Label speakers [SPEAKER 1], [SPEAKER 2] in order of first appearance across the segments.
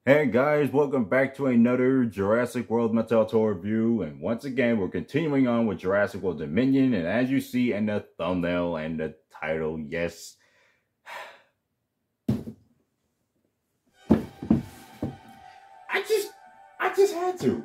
[SPEAKER 1] Hey guys, welcome back to another Jurassic World Mattel Toy review, and once again we're continuing on with Jurassic World Dominion, and as you see in the thumbnail and the title, yes, I just had to.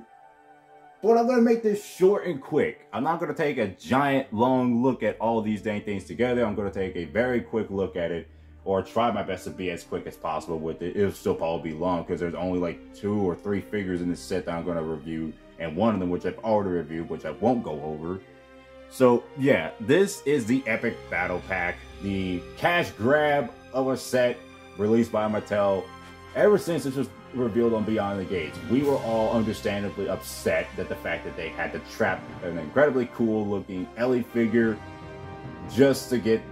[SPEAKER 1] But I'm gonna make this short and quick. I'm not gonna take a giant long look at all these dang things together. I'm gonna take a very quick look at it, or try my best to be as quick as possible with it. It'll still probably be long because there's only like 2 or 3 figures in this set that I'm gonna review, and one of them which I've already reviewed, which I won't go over. So yeah, this is the Epic Battle Pack, the cash grab of a set released by Mattel. Ever since this was revealed on Beyond the Gates, we were all understandably upset that the fact that they had to trap an incredibly cool looking Ellie figure just to get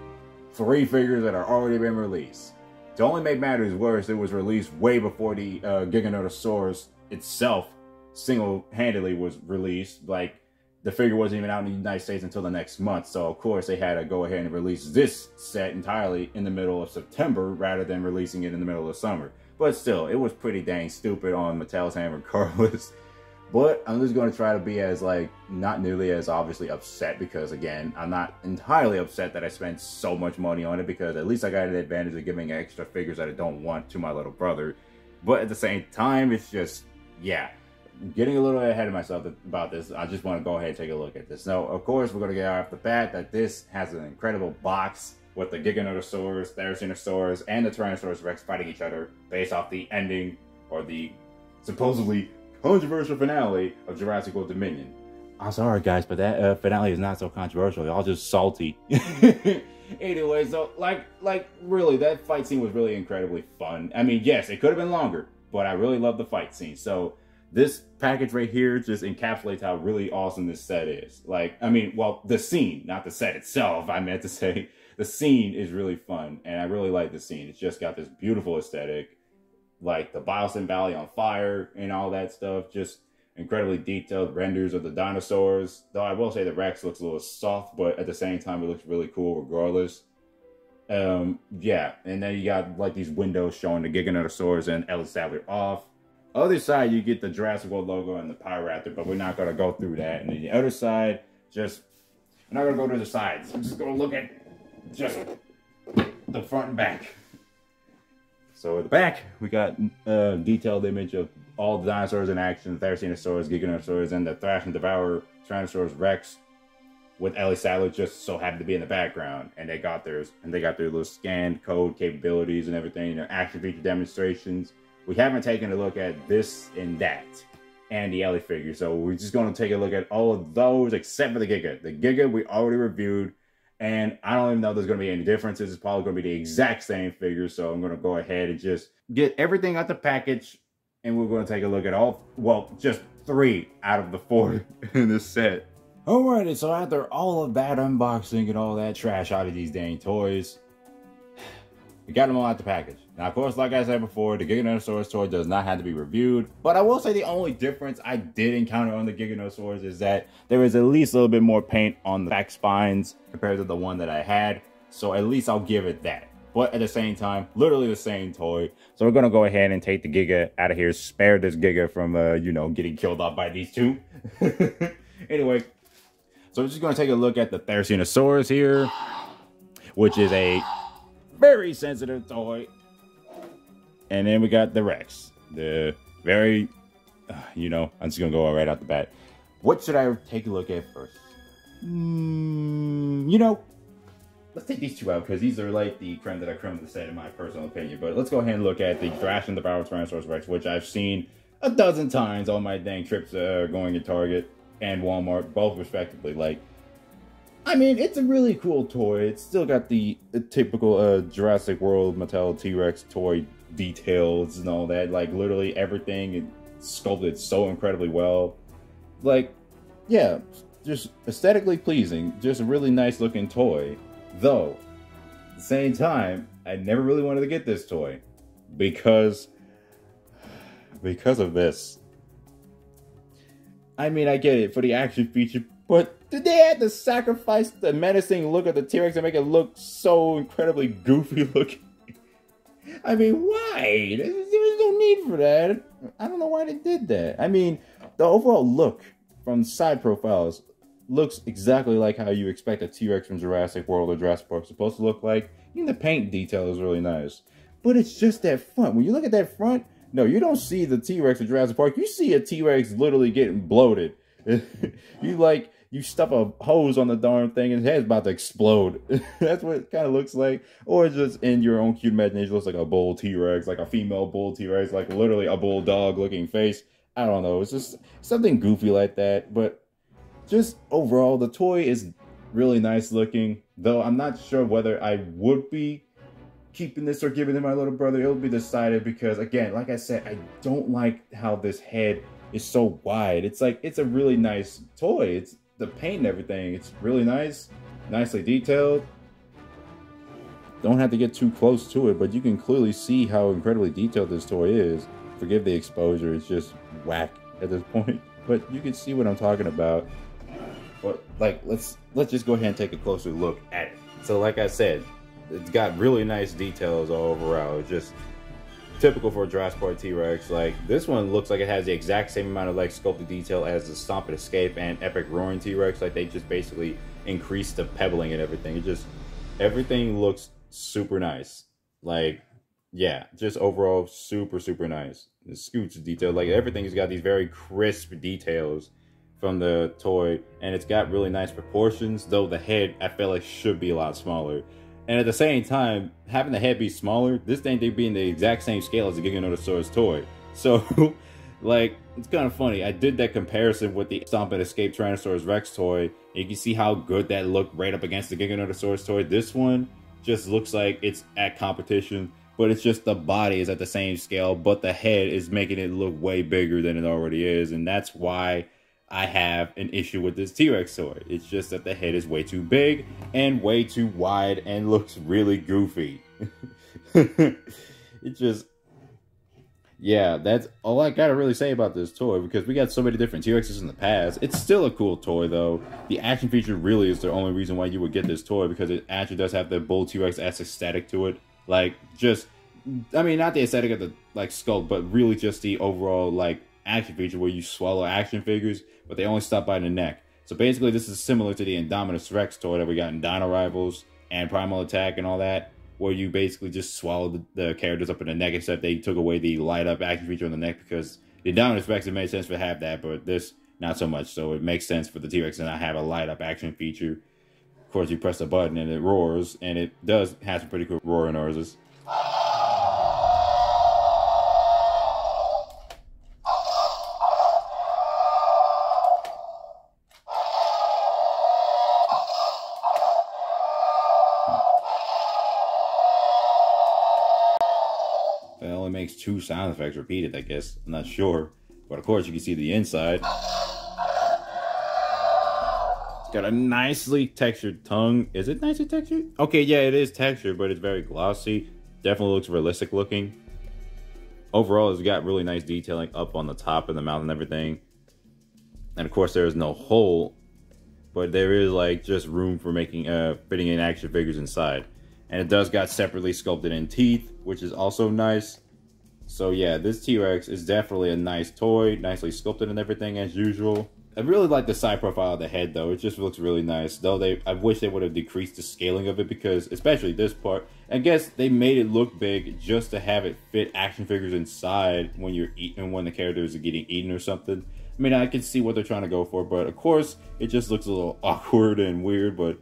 [SPEAKER 1] 3 figures that are already been released. To only make matters worse, it was released way before the Giganotosaurus itself single-handedly was released. Like, the figure wasn't even out in the United States until the next month, so of course they had to go ahead and release this set entirely in the middle of September rather than releasing it in the middle of summer. But still, it was pretty dang stupid on Mattel's hand regardless. But I'm just going to try to be as, like, not nearly as obviously upset, because again, I'm not entirely upset that I spent so much money on it, because at least I got an advantage of giving extra figures that I don't want to my little brother. But at the same time, it's just, yeah, getting a little ahead of myself about this. I just want to go ahead and take a look at this. Now, of course, we're going to get off the bat that this has an incredible box with the Giganotosaurus, Therizinosaurus, and the Tyrannosaurus Rex fighting each other based off the ending, or the supposedly controversial finale of Jurassic World Dominion. I'm sorry guys, but that finale is not so controversial. Y'all just salty. Anyway, so like really, that fight scene was really incredibly fun. I mean, yes, it could have been longer, but I really love the fight scene. So this package right here just encapsulates how really awesome this set is. Like, I mean, well, the scene, not the set itself. I meant to say the scene is really fun, and I really like the scene. It's just got this beautiful aesthetic, like the Biosyn Valley on fire and all that stuff. Just incredibly detailed renders of the dinosaurs. Though I will say the Rex looks a little soft, but at the same time, it looks really cool regardless. Yeah, and then you got like these windows showing the Giganotosaurus and Ellie off. Other side, you get the Jurassic World logo and the Pyroraptor, but we're not going to go through that. And then the other side, just, we're not going to go to the sides. We're just going to look at just the front and back. So at the back, we got a detailed image of all the dinosaurs in action: Therizinosaurus, Giganotosaurus, and the Thrash and Devour Tyrannosaurus Rex, with Ellie Sadler just so happened to be in the background. And they got theirs, and they got their little scan code capabilities and everything, their action feature demonstrations. We haven't taken a look at this and that, and the Ellie figure. So we're just going to take a look at all of those except for the Giga. The Giga we already reviewed, and I don't even know if there's going to be any differences. It's probably going to be the exact same figure. So I'm going to go ahead and just get everything out the package, and we're going to take a look at all, well, just 3 out of the 4 in this set. Alrighty, so after all of that unboxing and all that trash out of these dang toys, we got them all out the package. Now, of course, like I said before, the Giganotosaurus toy does not have to be reviewed. But I will say the only difference I did encounter on the Giganotosaurus is that there is at least a little bit more paint on the back spines compared to the one that I had. So at least I'll give it that. But at the same time, literally the same toy. So we're going to go ahead and take the Giga out of here. Spare this Giga from, you know, getting killed off by these two. Anyway, so we're just going to take a look at the Therizinosaurus here, which is a very sensitive toy. And then we got the Rex, the very, you know, I'm just going to go right out the bat. What should I take a look at first? You know, let's take these 2 out, because these are like the creme de la creme of the set in my personal opinion. But let's go ahead and look at the Thrash and Devour Tyrannosaurus Rex, which I've seen a dozen times on my dang trips going to Target and Walmart, both respectively. Like, I mean, it's a really cool toy. It's still got the typical Jurassic World Mattel T-Rex toy details and all that. Like, literally everything is sculpted so incredibly well. Like, yeah, just aesthetically pleasing. Just a really nice looking toy. Though, at the same time, I never really wanted to get this toy because of this. I mean, I get it for the action feature, but did they have to sacrifice the menacing look of the T-Rex and make it look so incredibly goofy looking? I mean, why? There's no need for that. I don't know why they did that. I mean, the overall look from side profiles looks exactly like how you expect a T-Rex from Jurassic World or Jurassic Park is supposed to look like. Even the paint detail is really nice. But it's just that front. When you look at that front, no, you don't see the T-Rex of Jurassic Park. You see a T-Rex literally getting bloated. You stuff a hose on the darn thing and his head's about to explode. That's what it kind of looks like. Or just in your own cute imagination, it looks like a bull T-Rex, like a female bull T-Rex, like literally a bulldog looking face. I don't know. It's just something goofy like that. But just overall, the toy is really nice looking. Though I'm not sure whether I would be keeping this or giving it to my little brother. It'll be decided because, again, like I said, I don't like how this head is so wide. It's like, it's a really nice toy. It's the paint and everything. It's really nice, nicely detailed. Don't have to get too close to it, but you can clearly see how incredibly detailed this toy is. Forgive the exposure, it's just whack at this point. But you can see what I'm talking about. But like, let's just go ahead and take a closer look at it. So like I said, it's got really nice details all overall. It's just typical for a Jurassic Park T-Rex. Like, this one looks like it has the exact same amount of like sculpted detail as the Stomp and Escape and Epic Roaring T-Rex. Like, they just basically increased the pebbling and everything. It just, everything looks super nice. Like, yeah, just overall super, super nice. The scoots detail, like everything has got these very crisp details from the toy, and it's got really nice proportions, though the head I feel like should be a lot smaller. And at the same time, having the head be smaller, this thing they be in the exact same scale as the Giganotosaurus toy. So, like, it's kind of funny. I did that comparison with the Stomp and Escape Tyrannosaurus Rex toy, and you can see how good that looked right up against the Giganotosaurus toy. This one just looks like it's at competition, but it's just the body is at the same scale, but the head is making it look way bigger than it already is, and that's why I have an issue with this T-Rex toy. It's just that the head is way too big and way too wide and looks really goofy. It just, yeah, that's all I gotta really say about this toy, because we got so many different T-Rexes in the past. It's still a cool toy though. The action feature really is the only reason why you would get this toy, because it actually does have the bull T-Rex-esque aesthetic to it. Like, just, I mean, not the aesthetic of the like sculpt, but really just the overall like action feature where you swallow action figures, but they only stop by the neck. So basically this is similar to the Indominus Rex toy that we got in Dino Rivals and Primal Attack and all that, where you basically just swallow the characters up in the neck, except they took away the light up action feature on the neck, because the Indominus Rex, it made sense to have that, but this not so much. So it makes sense for the T-Rex to not have a light up action feature. Of course, you press the button and it roars, and it does have some pretty cool roaring noises. It only makes 2 sound effects repeated, I guess. I'm not sure. But of course, you can see the inside. It's got a nicely textured tongue. Is it nicely textured? Okay, yeah, it is textured, but it's very glossy. Definitely looks realistic looking. Overall, it's got really nice detailing up on the top and the mouth and everything. And of course, there is no hole, but there is like just room for making fitting in action figures inside. And it does got separately sculpted in teeth, which is also nice. So yeah, this T-Rex is definitely a nice toy, nicely sculpted and everything as usual. I really like the side profile of the head though. It just looks really nice. Though I wish they would have decreased the scaling of it, because especially this part, I guess they made it look big just to have it fit action figures inside when you're eating, when the characters are getting eaten or something. I mean, I can see what they're trying to go for, but of course it just looks a little awkward and weird. But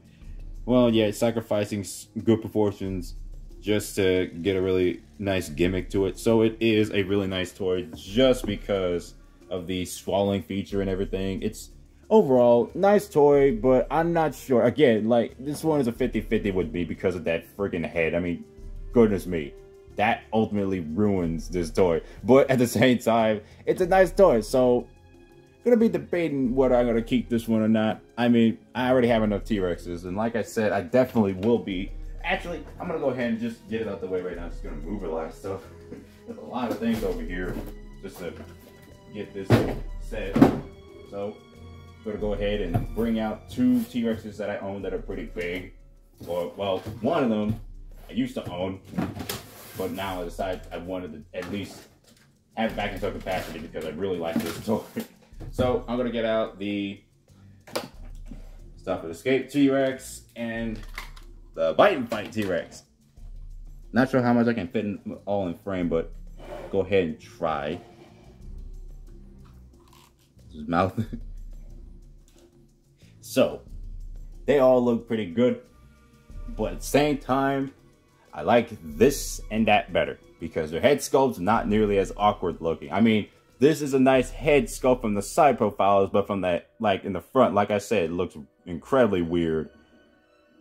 [SPEAKER 1] well, yeah, it's sacrificing good proportions just to get a really nice gimmick to it. So it is a really nice toy just because of the swallowing feature and everything. It's overall nice toy, but I'm not sure. Again, like, this one is a 50-50 with me because of that freaking head. I mean, goodness me, that ultimately ruins this toy. But at the same time, it's a nice toy. So gonna be debating whether I'm gonna keep this one or not. I mean, I already have enough T-Rexes, and like I said, I definitely will be. Actually, I'm gonna go ahead and just get it out the way right now. I'm just gonna move a lot of stuff. There's a lot of things over here just to get this set. So I'm gonna go ahead and bring out 2 T-Rexes that I own that are pretty big. Or, well, one of them I used to own, but now I decided I wanted to at least have it back into capacity because I really like this toy. So I'm gonna get out the Stop and Escape T-Rex and the Bite and Fight T-Rex. Not sure how much I can fit all in frame, but go ahead and try. His mouth. So they all look pretty good, but at the same time, I like this and that better because their head sculpt's not nearly as awkward looking. I mean, this is a nice head sculpt from the side profiles, but from that, like in the front, like I said, it looks incredibly weird.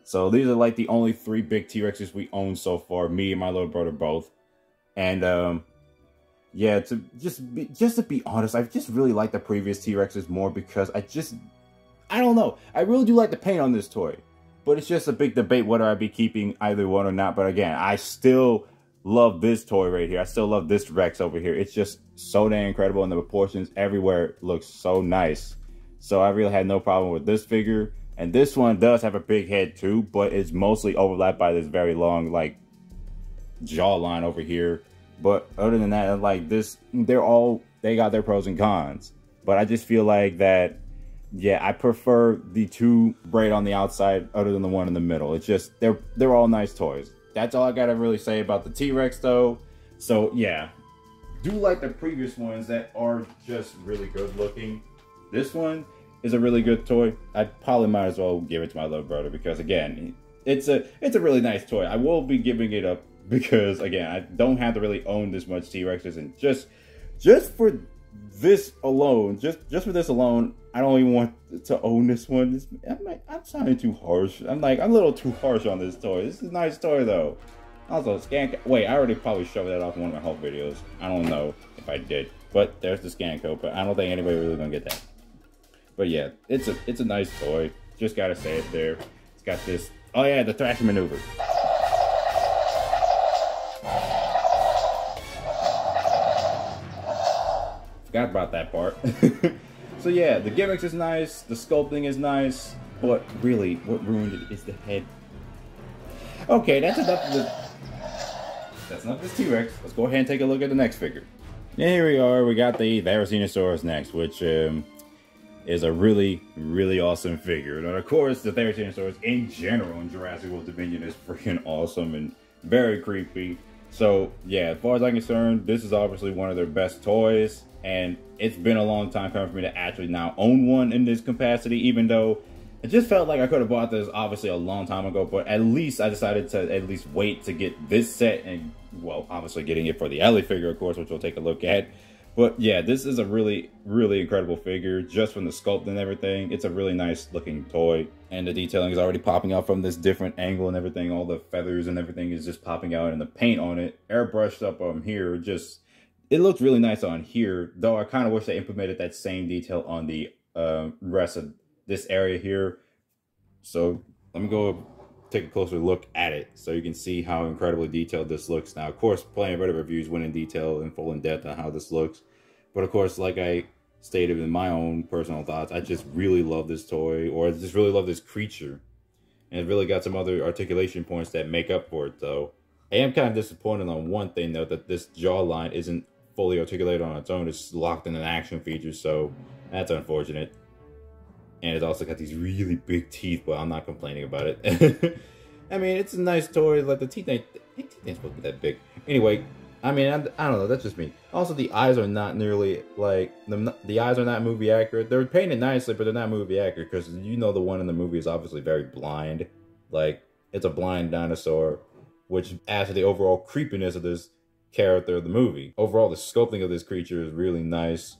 [SPEAKER 1] So these are like the only 3 big T-Rexes we own so far, me and my little brother both. And yeah, to be honest, I just really like the previous T-Rexes more because I don't know. I really do like the paint on this toy, but it's just a big debate whether I'd be keeping either one or not. But again, I still love this toy right here. I still love this Rex over here. It's just so dang incredible, and the proportions everywhere looks so nice. So I really had no problem with this figure. And this one does have a big head too, but it's mostly overlapped by this very long, like, jawline over here. But other than that, like this, they got their pros and cons. But I just feel like that, yeah, I prefer the 2 braid on the outside other than the one in the middle. It's just, they're all nice toys. That's all I gotta really say about the T-Rex though. So yeah, do like the previous ones that are just really good looking. This one is a really good toy. I probably might as well give it to my little brother because again, it's a really nice toy. I will be giving it up because again, I don't have to really own this much T-Rexes, and just for this alone, just for this alone, I don't even want to own this one. I'm sounding too harsh. I'm a little too harsh on this toy. This is a nice toy though. Also, wait, I already probably showed that off in one of my haul videos. I don't know if I did, but there's the scan code. But I don't think anybody really gonna get that. But yeah, it's a nice toy. Just gotta say it there. It's got this. Oh yeah, the thrashing maneuver. Forgot about that part. So yeah, the gimmicks is nice, the sculpting is nice, but really, what ruined it is the head. Okay, that's enough of this T-Rex. Let's go ahead and take a look at the next figure. And here we are. We got the Therizinosaurus next, which is a really, really awesome figure. And of course, the Therizinosaurus in general in Jurassic World Dominion is freaking awesome and very creepy. So yeah, as far as I'm concerned, this is obviously one of their best toys. And it's been a long time coming for me to actually now own one in this capacity, even though it just felt like I could have bought this obviously a long time ago, but at least I decided to at least wait to get this set and, well, obviously getting it for the Ellie figure, of course, which we'll take a look at. But yeah, this is a really, really incredible figure just from the sculpt and everything. It's a really nice looking toy, and the detailing is already popping out from this different angle and everything. All the feathers and everything is just popping out, and the paint on it, airbrushed up on here, just, it looks really nice on here, though I kind of wish they implemented that same detail on the rest of this area here. So let me go take a closer look at it so you can see how incredibly detailed this looks. Now, of course, plenty of other reviews went in detail and full in depth on how this looks. But of course, like I stated in my own personal thoughts, I just really love this toy, or I just really love this creature. And it really got some other articulation points that make up for it, though. I am kind of disappointed on one thing, though, that this jawline isn't fully articulated on its own. It's locked in an action feature, so that's unfortunate. And it's also got these really big teeth, but I'm not complaining about it. I mean, it's a nice toy. Like, the teeth ain't supposed to be that big. Anyway, I mean, I don't know. That's just me. Also, the eyes are not nearly, like, the eyes are not movie accurate. They're painted nicely, but they're not movie accurate, because you know the one in the movie is obviously very blind. Like, it's a blind dinosaur, which adds to the overall creepiness of this character of the movie. Overall, the sculpting of this creature is really nice,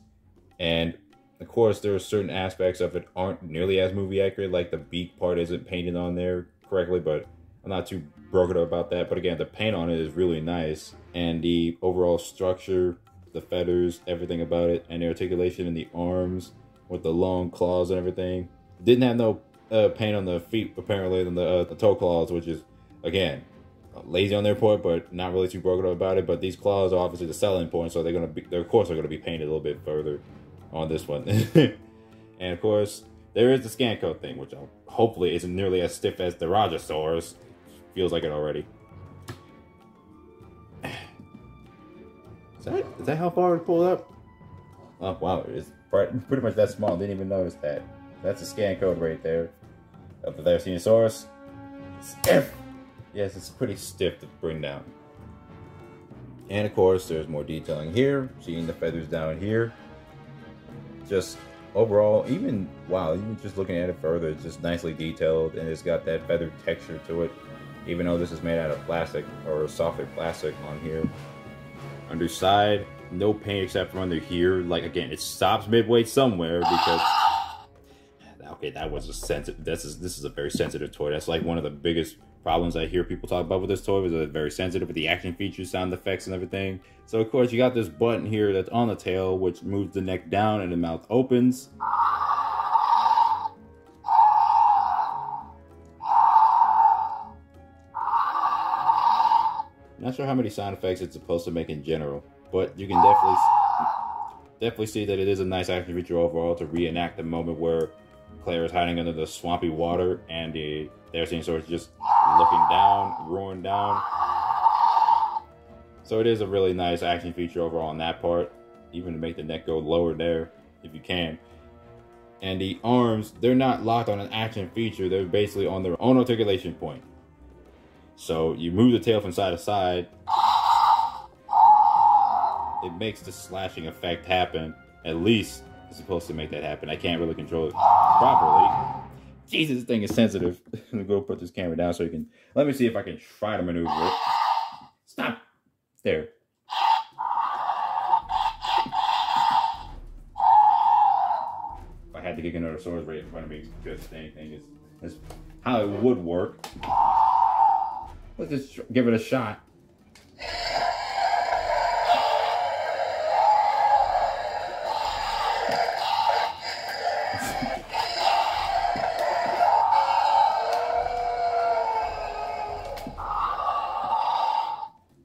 [SPEAKER 1] and of course there are certain aspects of it aren't nearly as movie accurate, like the beak part isn't painted on there correctly, but I'm not too broken up about that. But again, the paint on it is really nice, and the overall structure, the feathers, everything about it, and the articulation in the arms with the long claws and everything. Didn't have no paint on the feet apparently, than the toe claws, which is again lazy on their part, but not really too broken up about it. But these claws are obviously the selling point, so they're of course going to be painted a little bit further on this one. And of course there is the scan code thing, which hopefully isn't nearly as stiff as the Therizinosaurus. Feels like it already. Is that how far it pulled up? Oh wow, it's pretty much that small. Didn't even notice that. That's a scan code right there of the Therizinosaurus. Stiff. Yes, it's pretty stiff to bring down. And of course, there's more detailing here. Seeing the feathers down here. Just overall, even just looking at it further, it's just nicely detailed, and it's got that feathered texture to it. Even though this is made out of plastic or softer plastic on here. Underside, no paint except for under here. Like again, it stops midway somewhere because okay, that was a sensitive. This is a very sensitive toy. That's like one of the biggest problems I hear people talk about with this toy. Was that it's very sensitive with the action features, sound effects, and everything. So of course you got this button here that's on the tail, which moves the neck down and the mouth opens. Not sure how many sound effects it's supposed to make in general, but you can definitely see that it is a nice action feature overall to reenact the moment where Claire is hiding under the swampy water and the Therizinosaurus is just looking down, roaring down. So it is a really nice action feature overall on that part, even to make the neck go lower there if you can. And the arms, they're not locked on an action feature, they're basically on their own articulation point. So you move the tail from side to side, it makes the slashing effect happen. At least it's supposed to make that happen. I can't really control it properly. Jesus, this thing is sensitive. I'm gonna go put this camera down so you can, let me see if I can try to maneuver it. Stop. There. If I had to get another sword right in front of me, just anything is how it would work. Let's just give it a shot.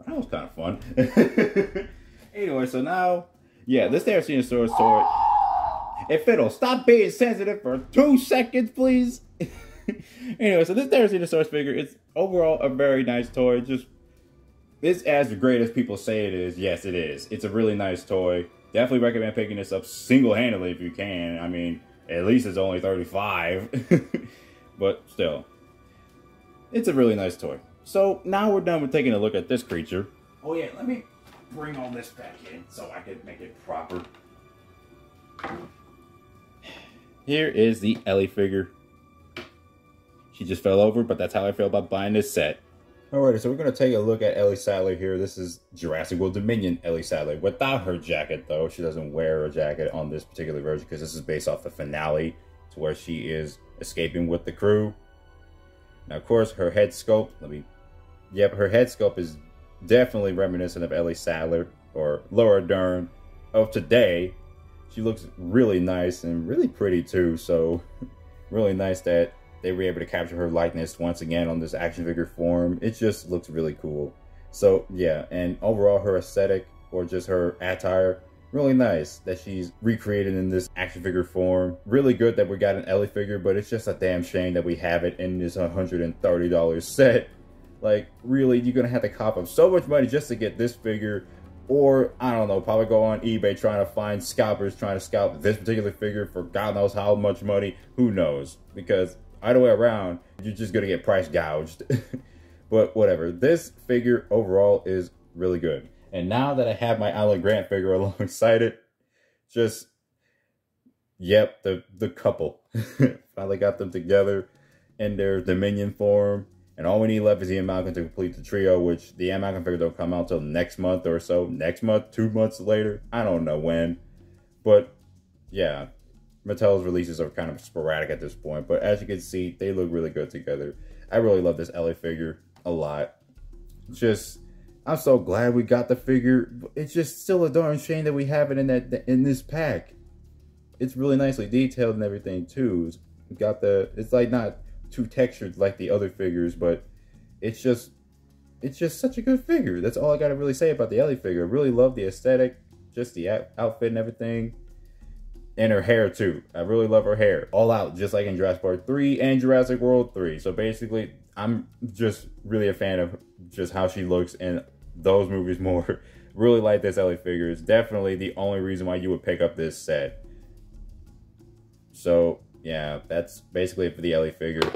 [SPEAKER 1] That was kind of fun. Anyway, so now, yeah, this Therizinosaurus toy. Hey, Fiddle, stop being sensitive for 2 seconds, please. Anyway, so this Therizinosaurus figure, it's overall a very nice toy. Just, it's as great as people say it is. Yes, it is. It's a really nice toy. Definitely recommend picking this up single-handedly if you can. I mean, at least it's only $35. But still, it's a really nice toy. So now we're done with taking a look at this creature. Oh yeah, let me bring all this back in so I can make it proper. Here is the Ellie figure. She just fell over, but that's how I feel about buying this set. Alright, so we're going to take a look at Ellie Sadler here. This is Jurassic World Dominion Ellie Sadler. Without her jacket, though. She doesn't wear a jacket on this particular version because this is based off the finale to where she is escaping with the crew. Now, of course, her head sculpt, yep, her head sculpt is definitely reminiscent of Ellie Sadler, or Laura Dern, of today. She looks really nice and really pretty, too, so really nice that they were able to capture her likeness once again on this action figure form. It just looks really cool. So yeah, and overall her aesthetic, or just her attire, really nice that she's recreated in this action figure form. Really good that we got an Ellie figure, but it's just a damn shame that we have it in this $130 set. Like, really, you're gonna have to cop up so much money just to get this figure, or I don't know, probably go on eBay trying to find scalpers trying to scalp this particular figure for God knows how much money. Who knows? Because either way around, you're just gonna get price gouged. But whatever, this figure overall is really good. And now that I have my Alan Grant figure alongside it, just, yep, the couple. Finally got them together in their Dominion form. And all we need left is the Amalgam to complete the trio, which the Amalgam figure don't come out till next month or so. Next month, 2 months later, I don't know when. But yeah, Mattel's releases are kind of sporadic at this point, but as you can see, they look really good together. I really love this Ellie figure a lot. Just, I'm so glad we got the figure. It's just still a darn shame that we have it in this pack. It's really nicely detailed and everything too. It's like not too textured like the other figures, but it's just such a good figure. That's all I gotta really say about the Ellie figure. I really love the aesthetic, just the outfit and everything. And her hair too. I really love her hair. All out, just like in Jurassic Park 3 and Jurassic World 3. So basically, I'm just really a fan of just how she looks in those movies more Really like this Ellie figure. It's definitely the only reason why you would pick up this set. So, yeah, that's basically it for the Ellie figure.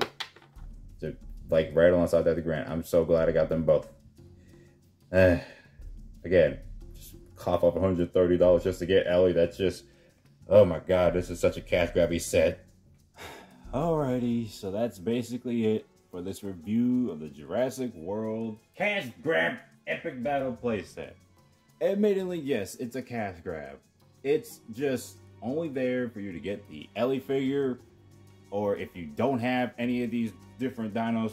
[SPEAKER 1] To, like, right alongside that, the Grant. I'm so glad I got them both. Again, just cough up $130 just to get Ellie. That's just, oh my god, this is such a cash grabby set. Alrighty, so that's basically it for this review of the Jurassic World Cash Grab Epic Battle playset. Admittedly, yes, it's a cash grab. It's just only there for you to get the Ellie figure, or if you don't have any of these different dinos,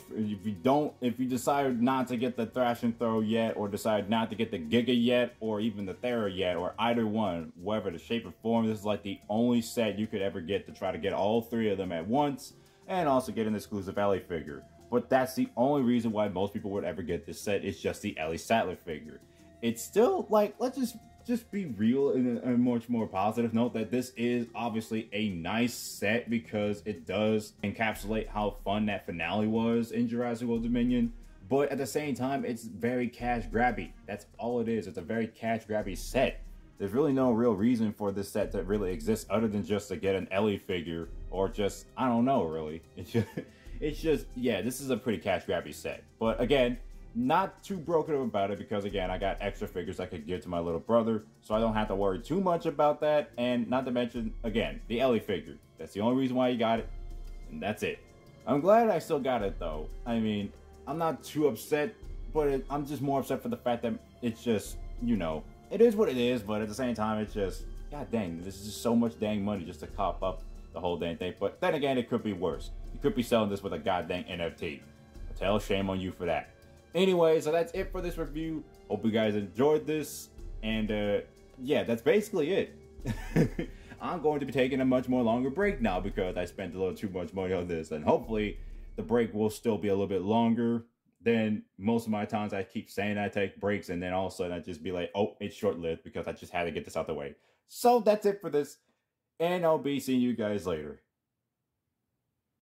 [SPEAKER 1] if you decide not to get the Thrash and Throw yet, or decide not to get the Giga yet, or even the Thera yet, or either one, whatever the shape or form, this is like the only set you could ever get to try to get all three of them at once, and also get an exclusive Ellie figure. But that's the only reason why most people would ever get this set, is just the Ellie Sattler figure. It's still, like, let's just be real in a much more positive note, that this is obviously a nice set because it does encapsulate how fun that finale was in Jurassic World Dominion. But at the same time, it's very cash grabby. That's all it is. It's a very cash grabby set. There's really no real reason for this set to really exist other than just to get an Ellie figure, or just, I don't know, really. It's just, yeah, this is a pretty cash grabby set. But again, not too broken up about it, because again, I got extra figures I could give to my little brother, so I don't have to worry too much about that. And not to mention, again, the Ellie figure. That's the only reason why you got it, and that's it. I'm glad I still got it though. I mean, I'm not too upset, but I'm just more upset for the fact that it's just, you know, it is what it is, but at the same time, it's just, god dang, this is just so much dang money just to cop up the whole dang thing. But then again, it could be worse. You could be selling this with a god dang NFT. But tell shame on you for that. Anyway, so that's it for this review. Hope you guys enjoyed this. And yeah, that's basically it. I'm going to be taking a much more longer break now because I spent a little too much money on this. And hopefully the break will still be a little bit longer than most of my times. I keep saying I take breaks, and then all of a sudden I just be like, oh, it's short-lived because I just had to get this out the way. So that's it for this. And I'll be seeing you guys later.